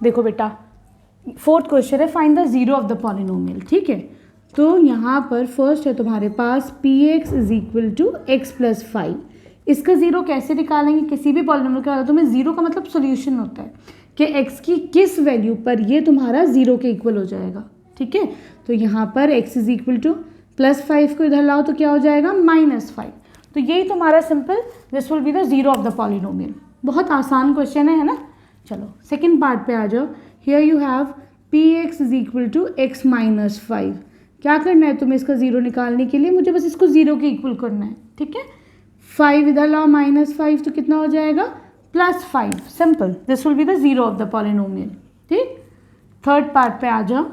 देखो बेटा, fourth question है find the zero of the polynomial. ठीक है, तो यहाँ पर फर्स्ट है तुम्हारे पास px is equal to x plus 5। इसका जीरो कैसे निकालेंगे? किसी भी पॉलिनोमियल का तो में जीरो का मतलब सोल्यूशन होता है कि x की किस वैल्यू पर ये तुम्हारा जीरो के इक्वल हो जाएगा। ठीक है, तो यहाँ पर x इज इक्वल टू +5 को इधर लाओ तो क्या हो जाएगा -5। तो यही तुम्हारा simple this will be the zero of the polynomial. बहुत आसान क्वेश्चन है ना। चलो सेकेंड पार्ट पे आ जाओ। Here you have px is equal to x minus 5। क्या करना है तुम्हें इसका जीरो निकालने के लिए? मुझे बस इसको जीरो के इक्वल करना है। ठीक है, 5 इधर लाओ -5 तो कितना हो जाएगा +5। Simple, this will be the zero of the polynomial. ठीक, थर्ड पार्ट पे आ जाओ।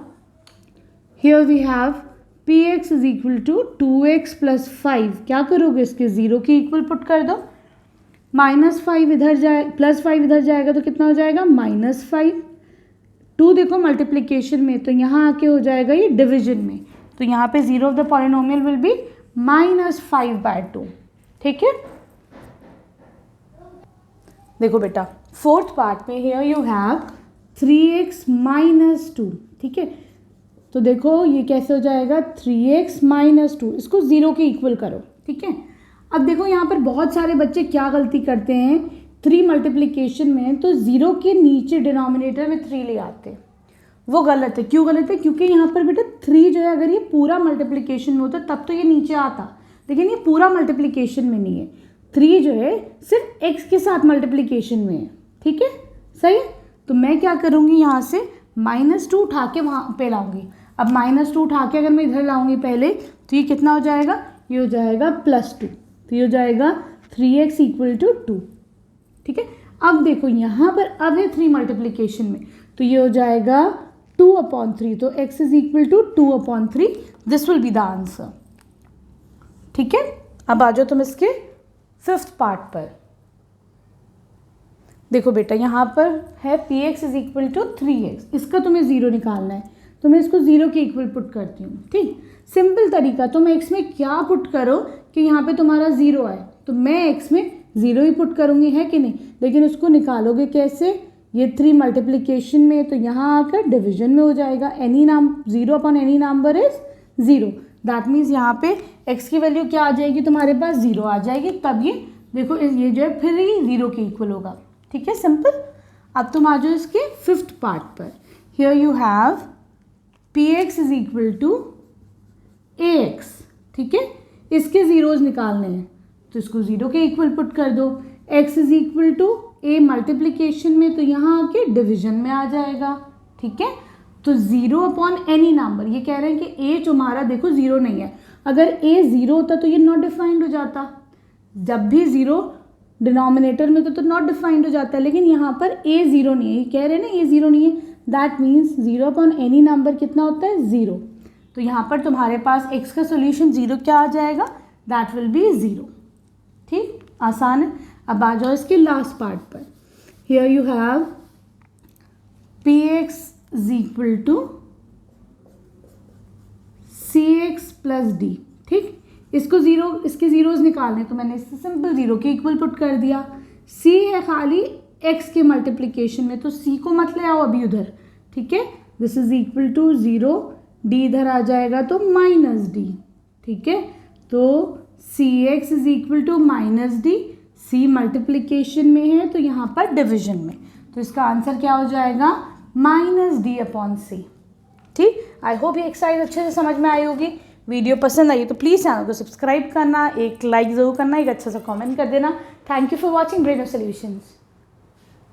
Here we have px is equal to 2x plus 5। क्या करोगे? इसके जीरो के इक्वल पुट कर दो। -5 इधर जाए, +5 इधर जाएगा तो कितना हो जाएगा -5। 2 देखो मल्टीप्लिकेशन में, तो यहाँ आके हो जाएगा ये डिवीजन में। तो यहाँ पे zero of the polynomial will be -5/2। ठीक है, देखो बेटा फोर्थ पार्ट में here you have 3x minus 2। ठीक है, तो देखो ये कैसे हो जाएगा 3x माइनस 2। इसको जीरो के इक्वल करो। ठीक है, अब देखो यहाँ पर बहुत सारे बच्चे क्या गलती करते हैं, 3 मल्टीप्लिकेशन में तो जीरो के नीचे डिनोमिनेटर में 3 ले आते हैं। वो गलत है। क्यों गलत है? क्योंकि यहाँ पर बेटा 3 जो है अगर ये पूरा मल्टीप्लिकेशन में होता तब तो ये नीचे आता, लेकिन ये पूरा मल्टीप्लिकेशन में नहीं है। 3 जो है सिर्फ x के साथ मल्टीप्लिकेशन में है। ठीक है, सही है। तो मैं क्या करूँगी, यहाँ से -2 उठा के वहाँ पे लाऊंगी। अब -2 उठा के अगर मैं इधर लाऊंगी पहले तो ये कितना हो जाएगा? ये हो जाएगा +2। तो ये हो जाएगा 3x इक्वल टू 2। ठीक है, अब देखो यहाँ पर अब है 3 मल्टीप्लिकेशन में, तो ये हो जाएगा 2/3। तो x is equal to 2/3। This will be the answer. ठीक है, अब आ जाओ तुम इसके फिफ्थ पार्ट पर। देखो बेटा यहाँ पर है px is equal to 3x। इसका तुम्हें जीरो निकालना है, तो मैं इसको जीरो के इक्वल पुट करती हूँ। ठीक, सिंपल तरीका, तुम x में क्या पुट करो कि यहाँ पे तुम्हारा जीरो आए, तो मैं x में जीरो ही पुट करूँगी, है कि नहीं। लेकिन उसको निकालोगे कैसे? ये 3 मल्टीप्लिकेशन में, तो यहाँ आकर डिवीजन में हो जाएगा। एनी नाम 0/any number is 0। That means यहाँ पे x की वैल्यू क्या आ जाएगी तुम्हारे पास? 0 आ जाएगी। तब ये देखो ये जो है फिर ही जीरो के इक्वल होगा। ठीक है, सिंपल। अब तुम आ जाओ इसके फिफ्थ पार्ट पर। Here you have px is equal to ax। ठीक है, इसके जीरोज निकालने हैं तो इसको जीरो के इक्वल पुट कर दो। x is equal to a multiplication में, तो यहाँ आके डिवीजन में आ जाएगा। ठीक है, तो 0/any नंबर, ये कह रहे हैं कि a तुम्हारा देखो जीरो नहीं है। अगर a जीरो होता तो ये नॉट डिफाइंड हो जाता। जब भी जीरो डिनोमिनेटर में तो नॉट डिफाइंड हो जाता है, लेकिन यहाँ पर a जीरो नहीं है। ये कह रहे हैं ना a जीरो नहीं है, दैट मीन्स 0/any नंबर कितना होता है? 0। तो यहाँ पर तुम्हारे पास x का सोल्यूशन 0 क्या आ जाएगा? That will be 0। ठीक, आसान है। अब आ जाओ इसके लास्ट पार्ट पर। Here you have px is equal to cx plus d। ठीक, इसको जीरो, इसके जीरोज निकालने, तो मैंने इससे सिंपल जीरो के इक्वल पुट कर दिया। c है खाली x के मल्टीप्लिकेशन में, तो c को मत ले आओ अभी उधर। ठीक है, this is equal to 0, d इधर आ जाएगा तो -d। ठीक है, तो cx is equal to -d। c multiplication में है तो यहाँ पर डिवीजन में, तो इसका आंसर क्या हो जाएगा? -d/c। ठीक, आई होप ये एक्सरसाइज अच्छे से समझ में आई होगी। वीडियो पसंद आई तो प्लीज़ चैनल को सब्सक्राइब करना, एक लाइक ज़रूर करना, एक अच्छा सा कमेंट कर देना। Thank you for watching brain of solutions.